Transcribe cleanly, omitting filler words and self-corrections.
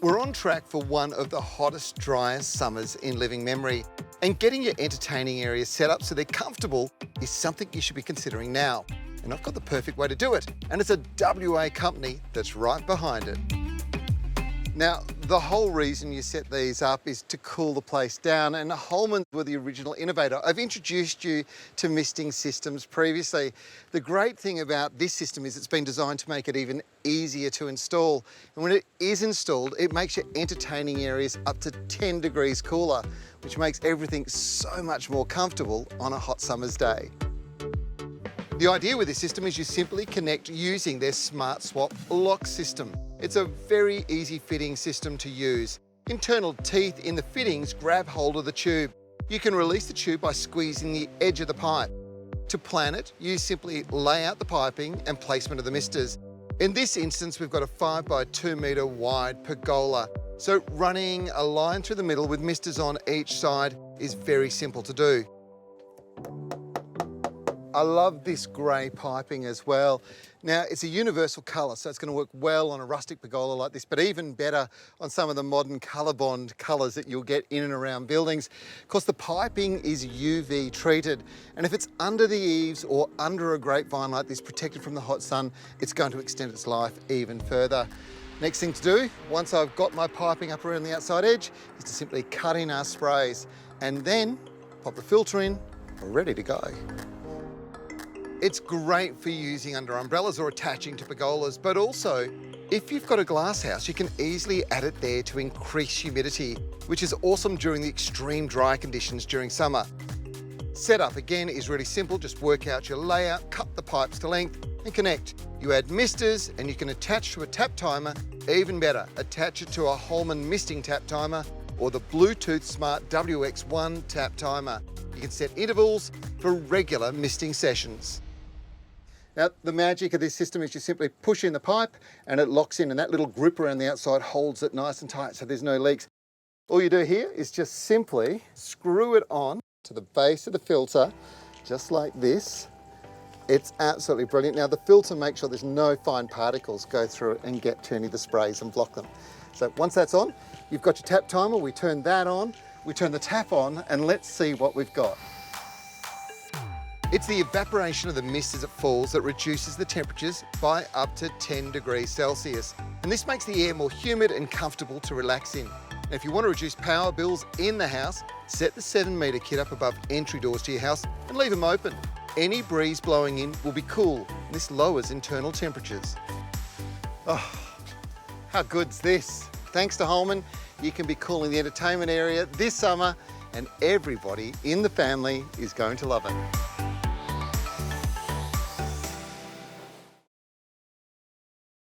We're on track for one of the hottest, driest summers in living memory. And getting your entertaining areas set up so they're comfortable is something you should be considering now. And I've got the perfect way to do it. And it's a WA company that's right behind it. Now, the whole reason you set these up is to cool the place down, and Holman were the original innovator. I've introduced you to misting systems previously. The great thing about this system is it's been designed to make it even easier to install. And when it is installed, it makes your entertaining areas up to 10 degrees cooler, which makes everything so much more comfortable on a hot summer's day. The idea with this system is you simply connect using their Smart Swap lock system. It's a very easy fitting system to use. Internal teeth in the fittings grab hold of the tube. You can release the tube by squeezing the edge of the pipe. To plan it, you simply lay out the piping and placement of the misters. In this instance, we've got a 5 by 2 metre wide pergola. So running a line through the middle with misters on each side is very simple to do. I love this grey piping as well. Now, it's a universal colour, so it's going to work well on a rustic pergola like this, but even better on some of the modern ColourBond colours that you'll get in and around buildings. Of course, the piping is UV treated, and if it's under the eaves or under a grapevine like this, protected from the hot sun, it's going to extend its life even further. Next thing to do, once I've got my piping up around the outside edge, is to simply cut in our sprays, and then pop the filter in, we're ready to go. It's great for using under umbrellas or attaching to pergolas, but also, if you've got a glass house, you can easily add it there to increase humidity, which is awesome during the extreme dry conditions during summer. Setup, again, is really simple. Just work out your layout, cut the pipes to length, and connect. You add misters, and you can attach to a tap timer. Even better, attach it to a Holman misting tap timer or the Bluetooth Smart WX1 tap timer. You can set intervals for regular misting sessions. Now, the magic of this system is you simply push in the pipe and it locks in, and that little grip around the outside holds it nice and tight so there's no leaks. All you do here is just simply screw it on to the base of the filter, just like this. It's absolutely brilliant. Now, the filter makes sure there's no fine particles go through it and get to any of the sprays and block them. So once that's on, you've got your tap timer, we turn that on, we turn the tap on, and let's see what we've got. It's the evaporation of the mist as it falls that reduces the temperatures by up to 10 degrees Celsius. And this makes the air more humid and comfortable to relax in. Now, if you want to reduce power bills in the house, set the 7-metre kit up above entry doors to your house and leave them open. Any breeze blowing in will be cool, and this lowers internal temperatures. Oh, how good's this? Thanks to Holman, you can be cooling the entertainment area this summer, and everybody in the family is going to love it.